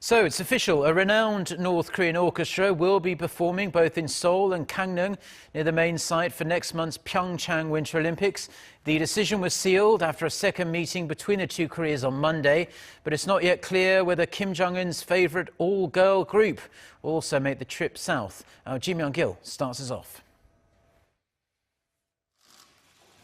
So it's official. A renowned North Korean orchestra will be performing both in Seoul and Gangneung, near the main site for next month's Pyeongchang Winter Olympics. The decision was sealed after a second meeting between the two Koreas on Monday, but it's not yet clear whether Kim Jong-un's favorite all-girl group will also make the trip south. Our Ji Myung-gil starts us off.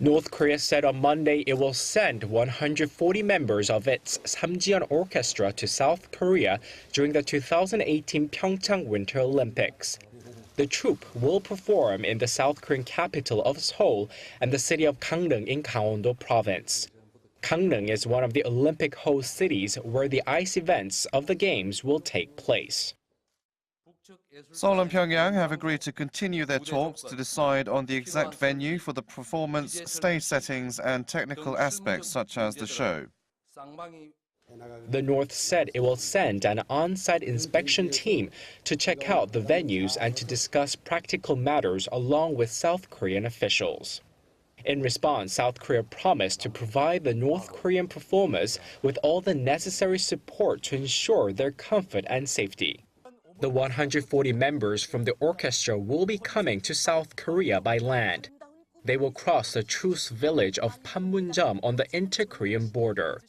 North Korea said on Monday it will send 140 members of its Samjian Orchestra to South Korea during the 2018 Pyeongchang Winter Olympics. The troupe will perform in the South Korean capital of Seoul and the city of Gangneung in Gangwon-do province. Gangneung is one of the Olympic host cities where the ice events of the Games will take place. Seoul and Pyongyang have agreed to continue their talks to decide on the exact venue for the performance, stage settings and technical aspects such as the show. The North said it will send an on-site inspection team to check out the venues and to discuss practical matters along with South Korean officials. In response, South Korea promised to provide the North Korean performers with all the necessary support to ensure their comfort and safety. The 140 members from the orchestra will be coming to South Korea by land. They will cross the truce village of Panmunjom on the inter-Korean border.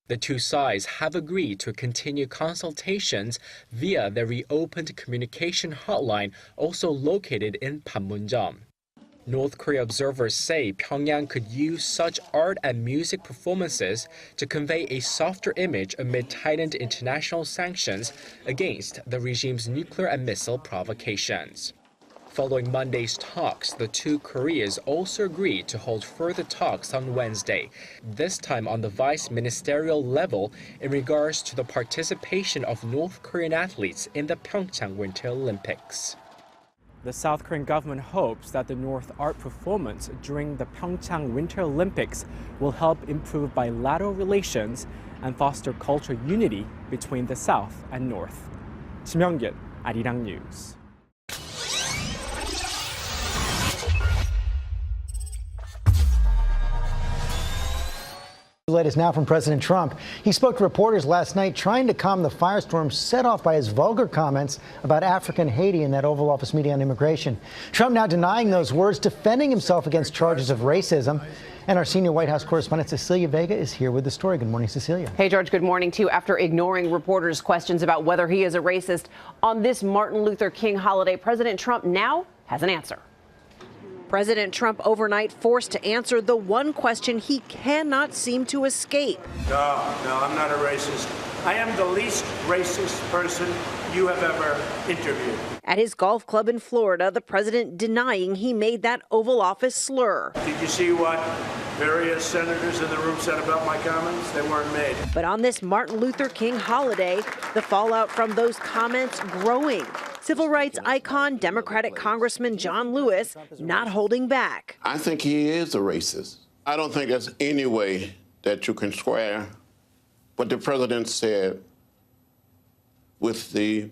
The two sides have agreed to continue consultations via the reopened communication hotline also located in Panmunjom. North Korea observers say Pyongyang could use such art and music performances to convey a softer image amid tightened international sanctions against the regime's nuclear and missile provocations. Following Monday's talks, the two Koreas also agreed to hold further talks on Wednesday, this time on the vice-ministerial level in regards to the participation of North Korean athletes in the Pyeongchang Winter Olympics. The South Korean government hopes that the North art performance during the Pyeongchang Winter Olympics will help improve bilateral relations and foster cultural unity between the South and North. Ji Myung-gil, Arirang News. The latest now from President Trump. He spoke to reporters last night trying to calm the firestorm set off by his vulgar comments about Africa and Haiti in that Oval Office meeting on immigration. Trump now denying those words, defending himself against charges of racism. And our senior White House correspondent Cecilia Vega is here with the story. Good morning, Cecilia. Hey, George, good morning to you. After ignoring reporters' questions about whether he is a racist on this Martin Luther King holiday, President Trump now has an answer. President Trump overnight forced to answer the one question he cannot seem to escape. No, I'm not a racist. I am the least racist person you have ever interviewed. At his golf club in Florida, the president denying he made that Oval Office slur. Did you see what various senators in the room said about my comments? They weren't made. But on this Martin Luther King holiday, the fallout from those comments growing. Civil rights icon, Democratic Congressman John Lewis, not holding back. I think he is a racist. I don't think there's any way that you can square what the president said with the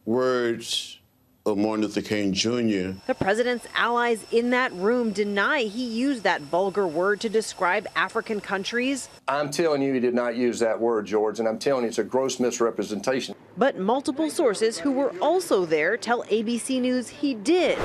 words of Martin Luther King Jr. The president's allies in that room deny he used that vulgar word to describe African countries. I'm telling you, he did not use that word, George, and I'm telling you it's a gross misrepresentation. But multiple sources who were also there tell ABC News he did.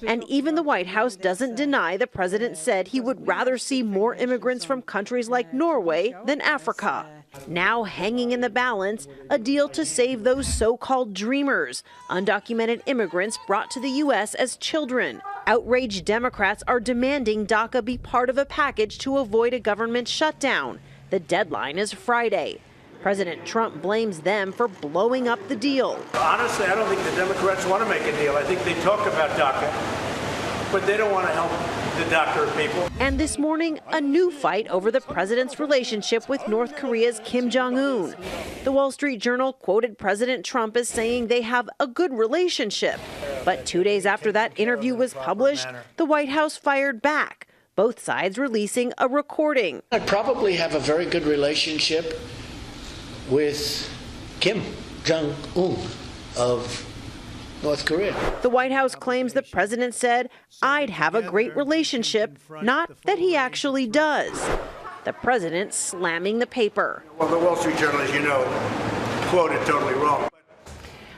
And even the White House doesn't deny the president said he would rather see more immigrants from countries like Norway than Africa. Now hanging in the balance, a deal to save those so-called dreamers, undocumented immigrants brought to the U.S. as children. Outraged Democrats are demanding DACA be part of a package to avoid a government shutdown. The deadline is Friday. President Trump blames them for blowing up the deal. Honestly, I don't think the Democrats want to make a deal. I think they talk about DACA, but they don't want to help the DACA people. And this morning, a new fight over the president's relationship with North Korea's Kim Jong-un. The Wall Street Journal quoted President Trump as saying they have a good relationship. But 2 days after that interview was published, the White House fired back, both sides releasing a recording. I probably have a very good relationship with Kim Jong-un of North Korea. The White House claims the president said, "I'd have a great relationship," not that he actually does. The president slamming the paper. Well, the Wall Street Journal, as you know, quoted totally wrong.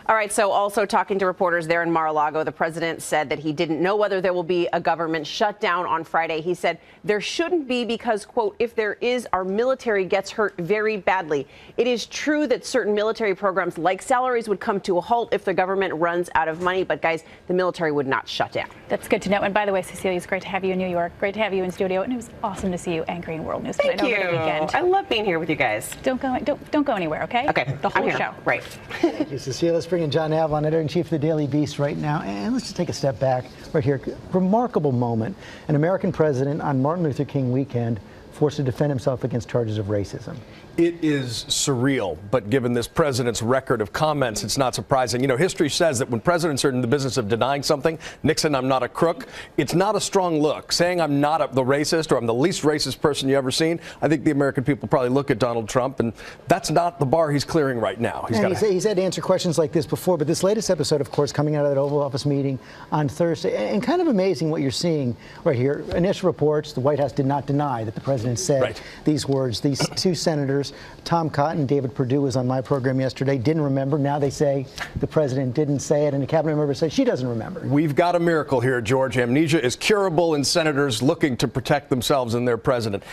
All right, so also talking to reporters there in Mar-a-Lago, the president said that he didn't know whether there will be a government shutdown on Friday. He said there shouldn't be because, quote, if there is, our military gets hurt very badly. It is true that certain military programs like salaries would come to a halt if the government runs out of money. But, guys, the military would not shut down. That's good to know. And by the way, Cecilia, it's great to have you in New York. Great to have you in studio. And it was awesome to see you anchoring World News Thank you. over the weekend. I love being here with you guys. Don't go anywhere, okay? Okay. The whole show. Right. Thank you, Cecilia. Let's bring in John Avlon, editor-in-chief of the Daily Beast right now. And let's just take a step back right here. Remarkable moment. An American president on Martin Luther King weekend forced to defend himself against charges of racism. It is surreal, but given this president's record of comments, it's not surprising. You know, history says that when presidents are in the business of denying something, Nixon, I'm not a crook, it's not a strong look. Saying I'm not the racist or I'm the least racist person you ever seen, I think the American people probably look at Donald Trump, and that's not the bar he's clearing right now. He's had to answer questions like this before, but this latest episode, of course, coming out of that Oval Office meeting on Thursday, and kind of amazing what you're seeing right here. Initial reports, the White House did not deny that the president said these words. These two senators, Tom Cotton, David Perdue was on my program yesterday, didn't remember. Now they say the president didn't say it, and a cabinet member said she doesn't remember. We've got a miracle here, George. Amnesia is curable in senators looking to protect themselves and their president.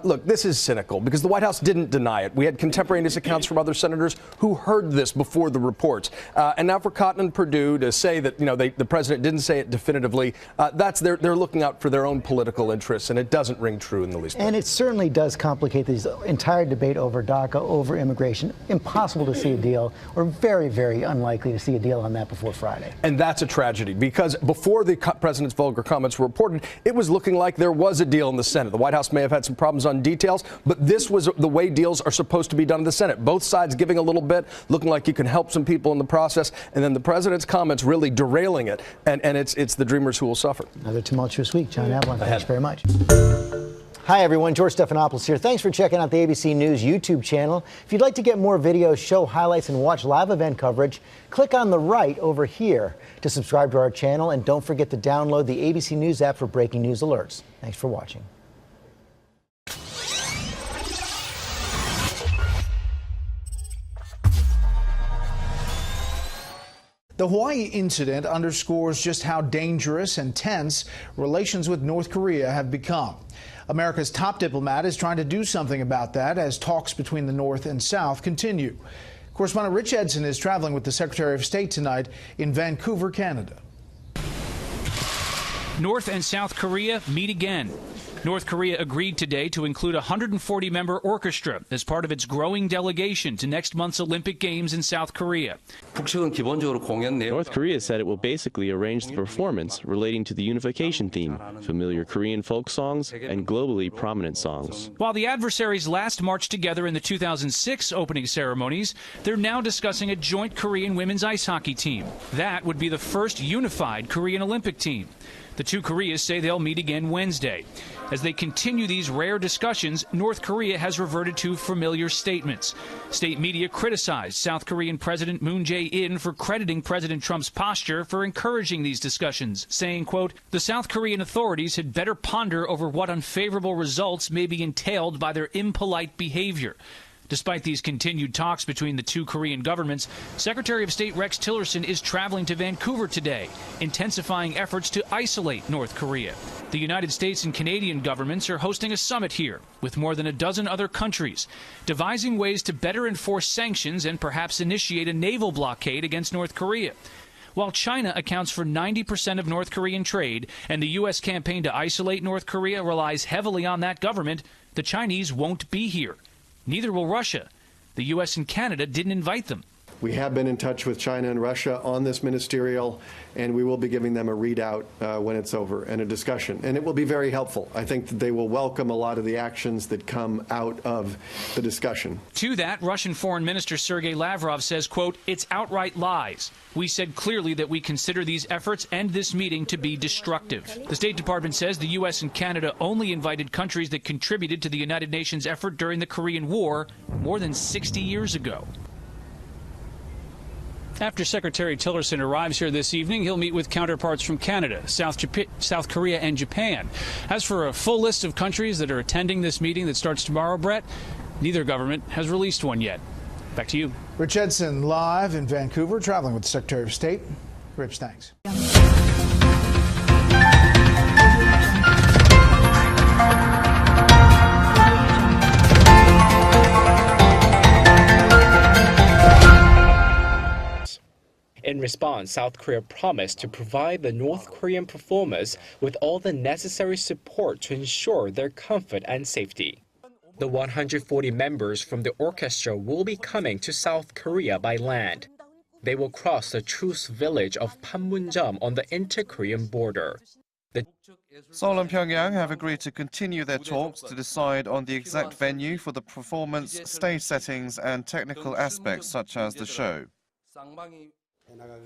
Look, this is cynical because the White House didn't deny it. We had contemporaneous accounts from other senators who heard this before the reports. And now for Cotton and Perdue to say that, you know, the president didn't say it definitively, they're looking out for their own political interests, and it doesn't ring true in the least bit. And it certainly does complicate this entire debate over DACA, over immigration. Impossible to see a deal, or very, very unlikely to see a deal on that before Friday. And that's a tragedy because before the president's vulgar comments were reported, it was looking like there was a deal in the Senate. The White House may have had some problems on details, but this was the way deals are supposed to be done in the Senate. Both sides giving a little bit, looking like you can help some people in the process, and then the president's comments really derailing it. And it's the dreamers who will suffer. Another tumultuous week. John Avlon, thanks very much. Hi, everyone. George Stephanopoulos here. Thanks for checking out the ABC News YouTube channel. If you'd like to get more videos, show highlights, and watch live event coverage, click on the right over here to subscribe to our channel. And don't forget to download the ABC News app for breaking news alerts. Thanks for watching. The Hawaii incident underscores just how dangerous and tense relations with North Korea have become. America's top diplomat is trying to do something about that as talks between the North and South continue. Correspondent Rich Edson is traveling with the Secretary of State tonight in Vancouver, Canada. North and South Korea meet again. North Korea agreed today to include a 140-member orchestra as part of its growing delegation to next month's Olympic Games in South Korea. North Korea said it will basically arrange the performance relating to the unification theme, familiar Korean folk songs, and globally prominent songs. While the adversaries last marched together in the 2006 opening ceremonies, they're now discussing a joint Korean women's ice hockey team. That would be the first unified Korean Olympic team. The two Koreas say they'll meet again Wednesday. As they continue these rare discussions, North Korea has reverted to familiar statements. State media criticized South Korean President Moon Jae-in for crediting President Trump's posture for encouraging these discussions, saying, quote, the South Korean authorities had better ponder over what unfavorable results may be entailed by their impolite behavior. Despite these continued talks between the two Korean governments, Secretary of State Rex Tillerson is traveling to Vancouver today, intensifying efforts to isolate North Korea. The United States and Canadian governments are hosting a summit here with more than a dozen other countries, devising ways to better enforce sanctions and perhaps initiate a naval blockade against North Korea. While China accounts for 90% of North Korean trade and the U.S. campaign to isolate North Korea relies heavily on that government, the Chinese won't be here. Neither will Russia. The U.S. and Canada didn't invite them. We have been in touch with China and Russia on this ministerial, and we will be giving them a readout when it's over and a discussion. And it will be very helpful. I think that they will welcome a lot of the actions that come out of the discussion. To that, Russian Foreign Minister Sergei Lavrov says, quote, it's outright lies. We said clearly that we consider these efforts and this meeting to be destructive. The State Department says the U.S. and Canada only invited countries that contributed to the United Nations effort during the Korean War more than 60 years ago. After Secretary Tillerson arrives here this evening, he'll meet with counterparts from Canada, South Korea, and Japan. As for a full list of countries that are attending this meeting that starts tomorrow, Brett, neither government has released one yet. Back to you. Rich Edson live in Vancouver, traveling with the Secretary of State. Rich, thanks. In response, South Korea promised to provide the North Korean performers with all the necessary support to ensure their comfort and safety. The 140 members from the orchestra will be coming to South Korea by land. They will cross the truce village of Panmunjom on the inter-Korean border. Seoul and Pyongyang have agreed to continue their talks to decide on the exact venue for the performance, stage settings, and technical aspects such as the show.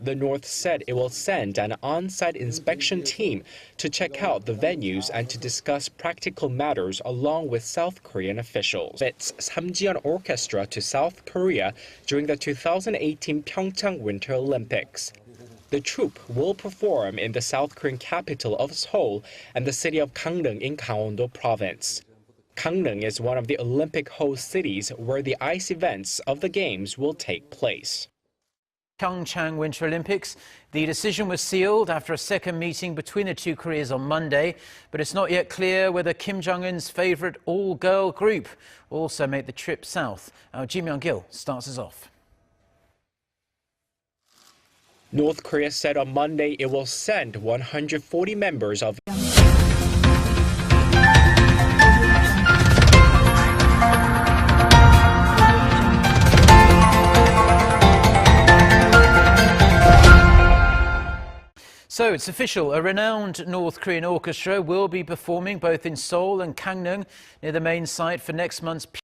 The North said it will send an on-site inspection team to check out the venues and to discuss practical matters along with South Korean officials. It's Samjian Orchestra to South Korea during the 2018 Pyeongchang Winter Olympics. The troupe will perform in the South Korean capital of Seoul and the city of Gangneung in Gangwon-do province. Gangneung is one of the Olympic host cities where the ice events of the Games will take place. Pyeongchang Winter Olympics. The decision was sealed after a second meeting between the two Koreas on Monday, but it's not yet clear whether Kim Jong-un's favorite all-girl group will also make the trip south. Our Ji Myung-gil starts us off. North Korea said on Monday it will send 140 members of So it's official. A renowned North Korean orchestra will be performing both in Seoul and Gangneung near the main site for next month's